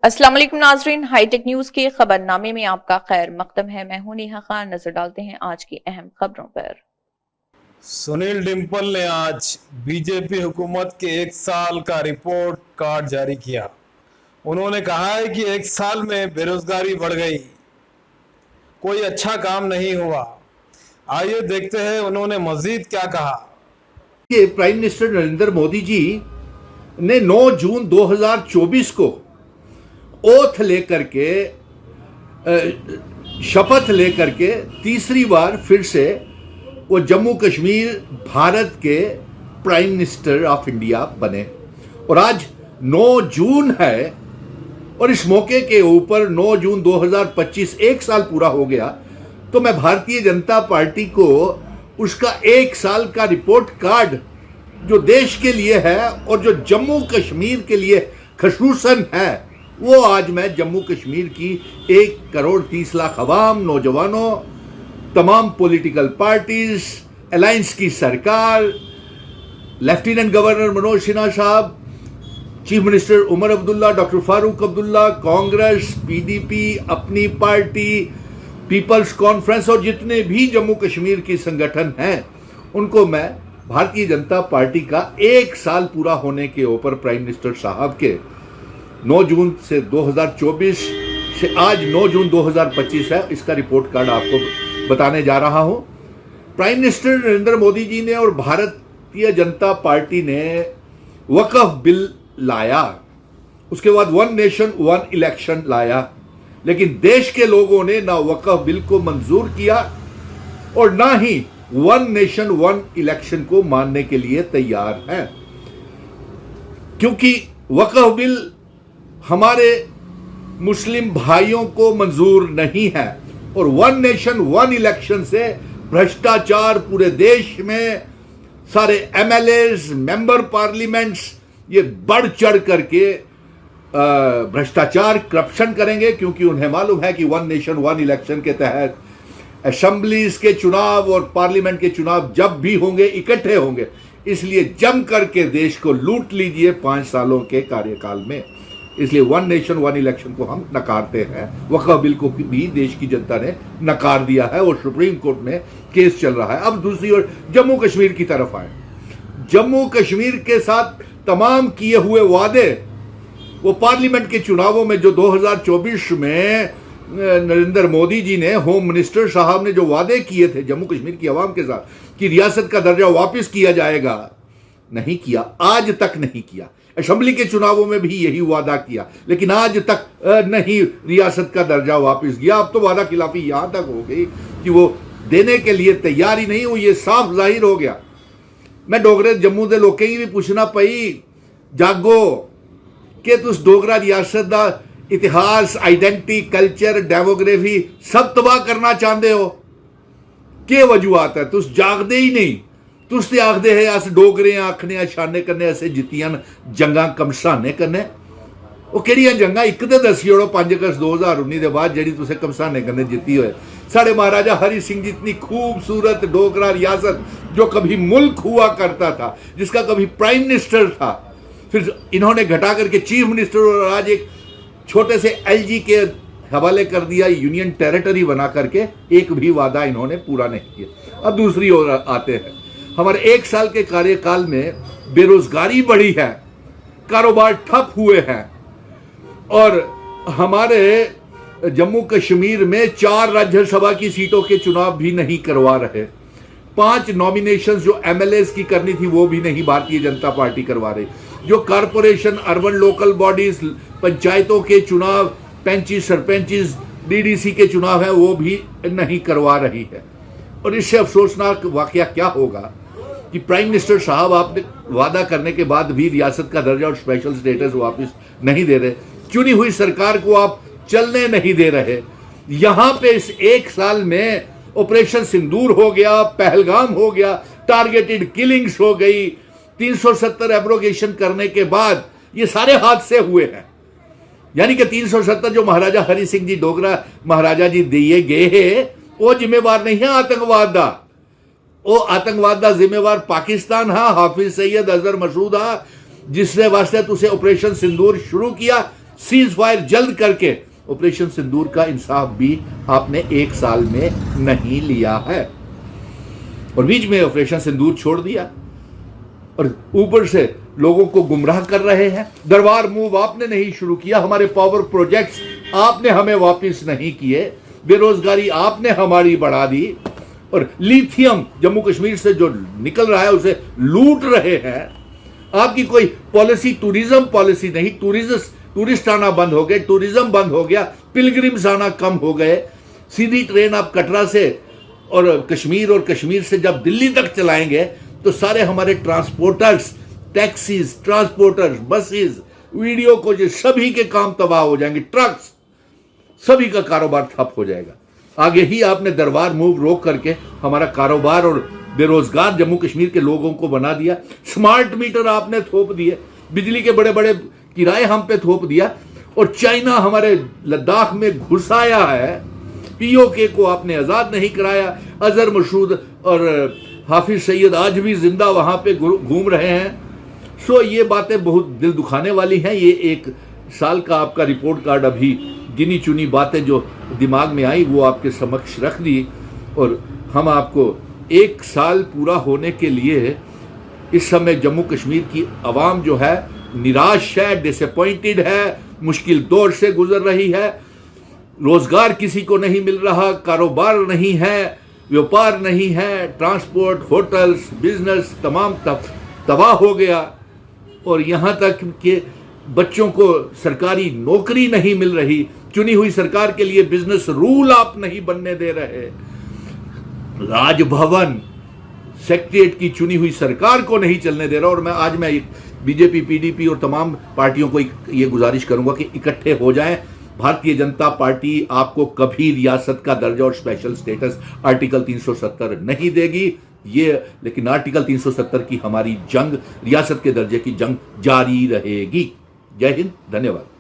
अस्सलाम वालेकुम नाजरीन, हाईटेक न्यूज के खबरनामे में आपका खैर मकदम है। मैं हूं नेहा खान। नजर डालते हैं आज की अहम खबरों पर। सुनील डिंपल ने आज बीजेपी हुकूमत के 1 साल का रिपोर्ट कार्ड जारी किया। उन्होंने कहा है कि 1 साल में बेरोजगारी बढ़ गई, कोई अच्छा काम नहीं हुआ। आइए देखते हैं उन्होंने मजीद क्या कहा। कि प्राइम मिनिस्टर नरेंद्र मोदी जी ने 9 जून 2024 को ओथ लेकर के शपथ लेकर के तीसरी बार फिर से वो जम्मू कश्मीर भारत के प्राइम मिनिस्टर ऑफ इंडिया बने। और आज 9 जून है और इस मौके के ऊपर 9 जून 2025 1 साल पूरा हो गया। तो मैं भारतीय जनता पार्टी को उसका 1 साल का रिपोर्ट कार्ड जो देश के लिए है और जो जम्मू कश्मीर के लिए खसूसन है, वो आज मैं जम्मू कश्मीर की 1,30,00,000 अवाम, नौजवानों, तमाम पॉलिटिकल पार्टीज, अलायंस की सरकार, लेफ्टिनेंट गवर्नर मनोज सिन्हा साहब, chief minister Omar Abdullah, doctor Farooq Abdullah, Congress, PDP, Apni Party, People's Conference और जितने भी जम्मू कश्मीर के संगठन हैं, उनको मैं भारतीय जनता पार्टी का 1 साल पूरा होने के ऊपर प्राइम मिनिस्टर साहब के 9 जून से 2024 से आज 9 जून 2025 है, इसका रिपोर्ट कार्ड आपको बताने जा रहा हूं। प्राइम मिनिस्टर नरेंद्र मोदी जी ने और भारतीय जनता पार्टी ने वक्फ बिल लाया, उसके बाद 1 नेशन 1 इलेक्शन लाया, लेकिन देश के लोगों ने ना वक्फ बिल को मंजूर किया और ना ही 1 नेशन 1 इलेक्शन को मानने के लिए तैयार हैं, क्योंकि वक्फ बिल हमारे मुस्लिम भाइयों को मंजूर नहीं है और 1 नेशन 1 इलेक्शन से भ्रष्टाचार पूरे देश में सारे एमएलएज, मेंबर पार्लियामेंट्स ये बढ़ चढ़ करके भ्रष्टाचार, करप्शन करेंगे, क्योंकि उन्हें मालूम है कि 1 नेशन 1 इलेक्शन के तहत असेंबलीज के चुनाव और पार्लियामेंट के चुनाव जब भी होंगे इकट्ठे होंगे, इसलिए जम करके देश को लूट लीजिए 5 सालों के कार्यकाल में। इसलिए 1 नेशन 1 इलेक्शन को हम नकारते हैं। वक्फ बिल को भी देश की जनता ने नकार दिया है और सुप्रीम कोर्ट में केस चल रहा है। अब दूसरी ओर जम्मू कश्मीर की तरफ आए। जम्मू कश्मीर के साथ तमाम किए हुए वादे, वो पार्लियामेंट के चुनावों में जो 2024 में नरेंद्र मोदी जी ने, होम मिनिस्टर साहब ने जो वादे किए थे जम्मू कश्मीर की आवाम के साथ कि रियासत का दर्जा वापस किया जाएगा, नहीं किया, आज तक नहीं किया। असेंबली के चुनावों में भी यही वादा किया, लेकिन आज तक नहीं रियासत का दर्जा वापस किया। अब तो वादा खिलाफी यहां तक हो गई कि वो देने के लिए तैयार ही नहीं हो, ये साफ जाहिर हो गया। मैं डोगरे जम्मू के लोगों की भी पूछना पई, जागो कि तुस डोगरा रियासत का इतिहास, आइडेंटिटी, कल्चर, डेमोग्राफी सब तबाह करना चाहते हो? के वजूहत है? तुस जागदे ही नहीं। तुस ते आखदे है अस डोगरे आखने शाने करने असें जित्तियां जंगां कमसाने करने। वो केड़ियां जंगां एक ते दस्सी ओड़ो 5 अगस्त 2019 के बाद जेड़ी तुसें कमसाने करने जित्ती होए। साढ़े महाराजा हरि सिंह जितनी खूबसूरत डोगरा रियासत जो कभी मुल्क हुआ करता था, जिसका कभी प्राइम मिनिस्टर था, फिर इन्होंने घटा करके चीफ मिनिस्टर और आज एक छोटे से एलजी के हवाले कर दिया, यूनियन टेरिटरी बना करके। एक भी वादा इन्होंने पूरा नहीं किया। अब दूसरी ओर आते हैं, हमारे 1 साल के कार्यकाल में बेरोजगारी बढ़ी है, कारोबार ठप हुए हैं और हमारे जम्मू कश्मीर में 4 राज्यसभा की सीटों के चुनाव भी नहीं करवा रहे। 5 नॉमिनेशंस जो एमएलएस की करनी थी वो भी नहीं भारतीय जनता पार्टी करवा रही। जो कारपोरेशन, अर्बन लोकल बॉडीज, पंचायतों के चुनाव, पंची, सरपंचीज, डीडीसी के चुनाव है, वो भी नहीं करवा रही है। और इससे अफसोसनाक वाकया क्या होगा कि प्राइम मिनिस्टर साहब आपने वादा करने के बाद भी रियासत का दर्जा और स्पेशल स्टेटस वापस नहीं दे रहे। चुनी हुई सरकार को आप चलने नहीं दे रहे। यहां पे इस 1 साल में ऑपरेशन सिंदूर हो गया, पहलगाम हो गया, टारगेटेड किलिंग्स हो गई, 370 एब्रोगेशन करने के बाद ये सारे हादसे हुए हैं। यानी कि 370 जो महाराजा हरि सिंह जी डोगरा महाराजा जी दिए गए हैं, वो जिम्मेवार नहीं है आतंकवाद का। वो आतंकवाद का जिम्मेवार पाकिस्तान हा, हाफिज सईद अजहर मसूद हा, जिसने वास्ते तुसे ऑपरेशन सिंदूर शुरू किया। सीज फायर जल्द करके ऑपरेशन सिंदूर का इंसाफ भी आपने 1 साल में नहीं लिया है और बीच में ऑपरेशन सिंदूर छोड़ दिया और ऊपर से लोगों को गुमराह कर रहे हैं। दरबार मूव आपने नहीं शुरू किया, हमारे पावर प्रोजेक्ट्स आपने हमें वापस नहीं किए, बेरोजगारी आपने हमारी बढ़ा दी और लिथियम जम्मू कश्मीर से जो निकल रहा है उसे लूट रहे हैं। आपकी कोई पॉलिसी, टूरिज्म पॉलिसी नहीं, टूरिस्ट आना बंद हो गए, टूरिज्म बंद हो गया, पिलग्रिम्स आना कम हो गए। सीधी ट्रेन आप कटरा से और कश्मीर से जब दिल्ली तक चलाएंगे तो सारे हमारे transporters, taxis, transporters, buses, video को जो सभी के काम तबाह हो जाएंगे, ट्रक्स, सभी का कारोबार ठप हो जाएगा। आगे ही आपने दरबार मूव रोक करके हमारा कारोबार और बेरोजगार जम्मू कश्मीर के लोगों को बना दिया। स्मार्ट मीटर आपने थोप दिए, बिजली के बड़े बड़े किराए हम पे थोप दिया और चाइना हमारे लद्दाख में घुसाया है। पीओके को आपने आजाद नहीं कराया। अजहर मसूद और हाफिज सईद आज भी जिंदा वहां पे घूम रहे हैं। सो ये बातें बहुत दिल दुखाने वाली हैं। ये 1 साल का आपका रिपोर्ट कार्ड, अभी गिनी चुनी बातें जो दिमाग में आई वो आपके समक्ष रख दी और हम आपको 1 साल पूरा होने के लिए इस समय जम्मू कश्मीर की आवाम जो है निराश है, डिसअपॉइंटेड है, मुश्किल दौर से गुजर रही है। रोजगार किसी को नहीं मिल रहा, कारोबार नहीं है, व्यापार नहीं है, ट्रांसपोर्ट, होटल्स, बिजनेस तमाम तबाह हो गया और यहाँ तक कि बच्चों को सरकारी नौकरी नहीं मिल रही। चुनी हुई सरकार के लिए बिजनेस रूल आप नहीं बनने दे रहे। राजभवन सेक्रेटरीट की चुनी हुई सरकार को नहीं चलने दे रहा। और मैं बीजेपी, पीडीपी और तमाम पार्टियों को ये गुजारिश करूंगा कि इकट्ठे हो जाएं। भारतीय जनता पार्टी आपको कभी रियासत का दर्जा और स्पेशल स्टेटस आर्टिकल 370 नहीं देगी। लेकिन आर्टिकल 370 की हमारी जंग, रियासत के दर्जे की जंग जारी रहेगी। जय हिंद, धन्यवाद।